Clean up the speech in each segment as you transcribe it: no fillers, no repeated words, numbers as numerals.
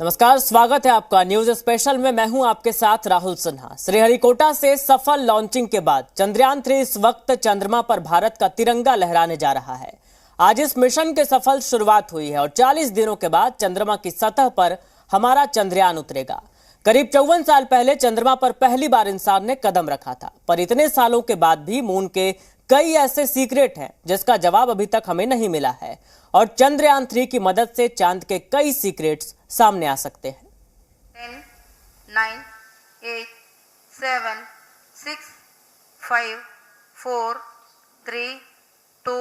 नमस्कार, स्वागत है आपका न्यूज स्पेशल में। मैं हूं आपके साथ राहुल सिन्हा। श्रीहरिकोटा से सफल लॉन्चिंग के बाद चंद्रयान 3 इस वक्त चंद्रमा पर भारत का तिरंगा लहराने जा रहा है। आज इस मिशन के सफल शुरुआत हुई है और 40 दिनों के बाद चंद्रमा की सतह पर हमारा चंद्रयान उतरेगा। करीब 54 साल पहले चंद्रमा पर पहली बार इंसान ने कदम रखा था, पर इतने सालों के बाद भी मून के कई ऐसे सीक्रेट हैं जिसका जवाब अभी तक हमें नहीं मिला है और चंद्रयान 3 की मदद से चांद के कई सीक्रेट्स सामने आ सकते हैं। 10, 9, 8, 7, 6, 5, 4, 3, 2,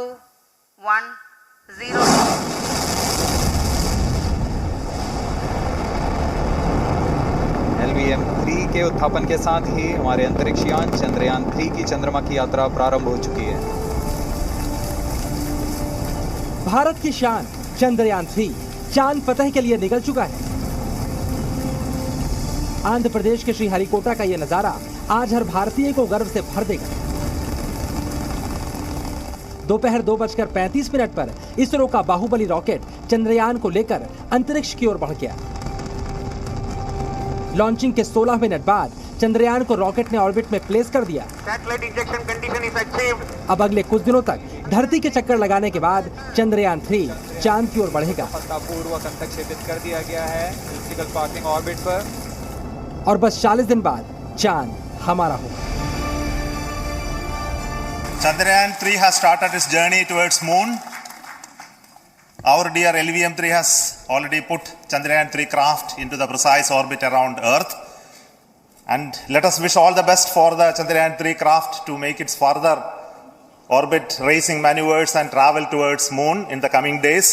1, 0। LVM-3 के उत्थापन के साथ ही हमारे अंतरिक्ष यान चंद्रयान 3 की चंद्रमा की यात्रा प्रारंभ हो चुकी है। भारत की शान चंद्रयान 3 चांद फतह के लिए निकल चुका है। आंध्र प्रदेश के श्रीहरिकोटा का यह नजारा आज हर भारतीय को गर्व से भर देगा। दोपहर 2:35 पर इसरो का बाहुबली रॉकेट चंद्रयान को लेकर अंतरिक्ष की ओर बढ़ गया। लॉन्चिंग के 16 मिनट बाद चंद्रयान को रॉकेट ने ऑर्बिट में प्लेस कर दिया। अब अगले कुछ दिनों तक धरती के चक्कर लगाने के बाद चंद्रयान 3 चांद की ओर बढ़ेगा। सफलतापूर्वक अंतक्षेपित कर दिया गया है इलिप्टिकल पासिंग ऑर्बिट पर और बस 40 दिन बाद चांद हमारा होगा। Chandrayaan 3 has started its journey towards moon. Our dear LVM-3 has already put Chandrayaan 3 craft into the precise orbit around Earth. And let us wish all the best for the Chandrayaan 3 craft to make its further orbit racing maneuvers and travel towards moon in the coming days.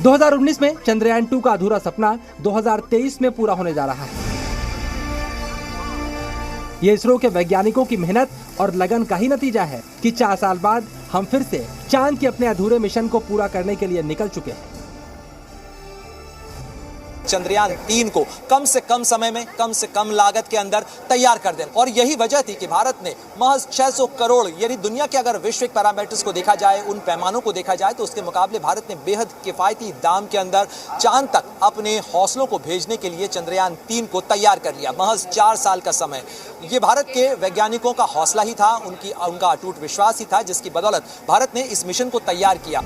2019 में चंद्रयान 2 का अधूरा सपना 2023 में पूरा होने जा रहा है। ये इसरो के वैज्ञानिकों की मेहनत और लगन का ही नतीजा है कि 4 साल बाद हम फिर से चांद के अपने अधूरे मिशन को पूरा करने के लिए निकल चुके हैं। चंद्रयान 3 को कम से कम समय में कम से कम लागत के अंदर तैयार कर दें और यही वजह थी कि भारत ने महज 600 करोड़ यानी दुनिया के अगर वैश्विक पैरामीटर्स को देखा जाए, उन पैमानों को देखा जाए तो उसके मुकाबले भारत ने बेहद किफायती दाम के अंदर चांद तक अपने हौसलों को भेजने के लिए चंद्रयान 3 को तैयार कर लिया। महज 4 साल का समय ये भारत के वैज्ञानिकों का हौसला ही था, उनका अटूट विश्वास ही था, जिसकी बदौलत भारत ने इस मिशन को तैयार किया।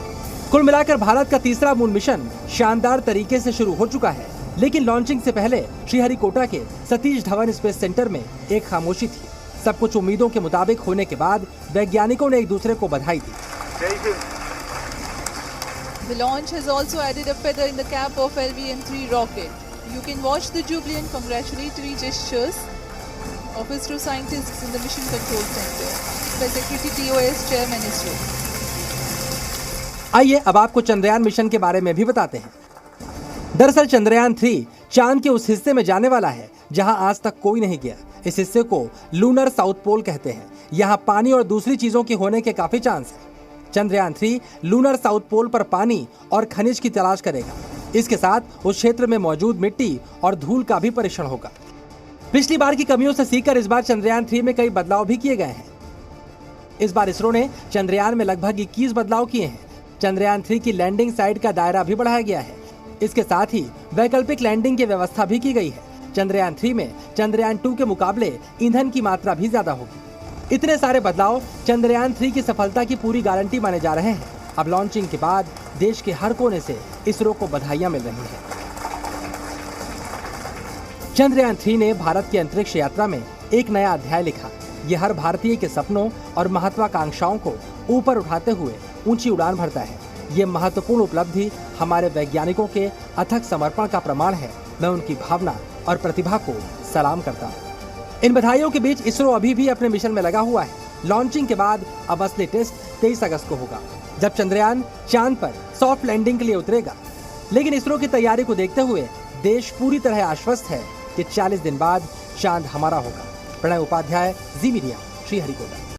कुल मिलाकर भारत का तीसरा मून मिशन शानदार तरीके से शुरू हो चुका है, लेकिन लॉन्चिंग से पहले श्रीहरिकोटा के सतीश धवन स्पेस सेंटर में एक खामोशी थी। सब कुछ उम्मीदों के मुताबिक होने के बाद वैज्ञानिकों ने एक दूसरे को बधाई दी। The launch has also added a feather in the cap of LVM-3 rocket. You can watch the jubilant congratulatory gestures of ISRO scientists in the Mission Control Center by Secretary TOS Chairman ISRO. आइए अब आपको Chandrayaan mission के बारे में भी बताते हैं। दरअसल चंद्रयान 3 चांद के उस हिस्से में जाने वाला है जहां आज तक कोई नहीं गया। इस हिस्से को लूनर साउथ पोल कहते हैं। यहां पानी और दूसरी चीजों के होने के काफी चांस है। चंद्रयान 3 लूनर साउथ पोल पर पानी और खनिज की तलाश करेगा। इसके साथ उस क्षेत्र में मौजूद मिट्टी और धूल का भी परीक्षण होगा। पिछली बार की कमियों से सीखकर इस बार चंद्रयान 3 में कई बदलाव भी किए गए हैं। इस बार इसरो ने चंद्रयान में लगभग 21 बदलाव किए हैं। चंद्रयान 3 की लैंडिंग साइट का दायरा भी बढ़ाया गया है। इसके साथ ही वैकल्पिक लैंडिंग की व्यवस्था भी की गई है। चंद्रयान 3 में चंद्रयान 2 के मुकाबले ईंधन की मात्रा भी ज्यादा होगी। इतने सारे बदलाव चंद्रयान 3 की सफलता की पूरी गारंटी माने जा रहे हैं। अब लॉन्चिंग के बाद देश के हर कोने से इसरो को बधाइयां मिल रही हैं। चंद्रयान 3 ने भारत की अंतरिक्ष यात्रा में एक नया अध्याय लिखा। ये हर भारतीय के सपनों और महत्वाकांक्षाओं को ऊपर उठाते हुए ऊंची उड़ान भरता है। ये महत्वपूर्ण उपलब्धि हमारे वैज्ञानिकों के अथक समर्पण का प्रमाण है। मैं उनकी भावना और प्रतिभा को सलाम करता हूँ। इन बधाइयों के बीच इसरो अभी भी अपने मिशन में लगा हुआ है। लॉन्चिंग के बाद अब असली टेस्ट 23 अगस्त को होगा, जब चंद्रयान चांद पर सॉफ्ट लैंडिंग के लिए उतरेगा। लेकिन इसरो की तैयारी को देखते हुए देश पूरी तरह आश्वस्त है कि 40 दिन बाद चांद हमारा होगा। प्रणय उपाध्याय, जी मीडिया, श्रीहरिकोटा।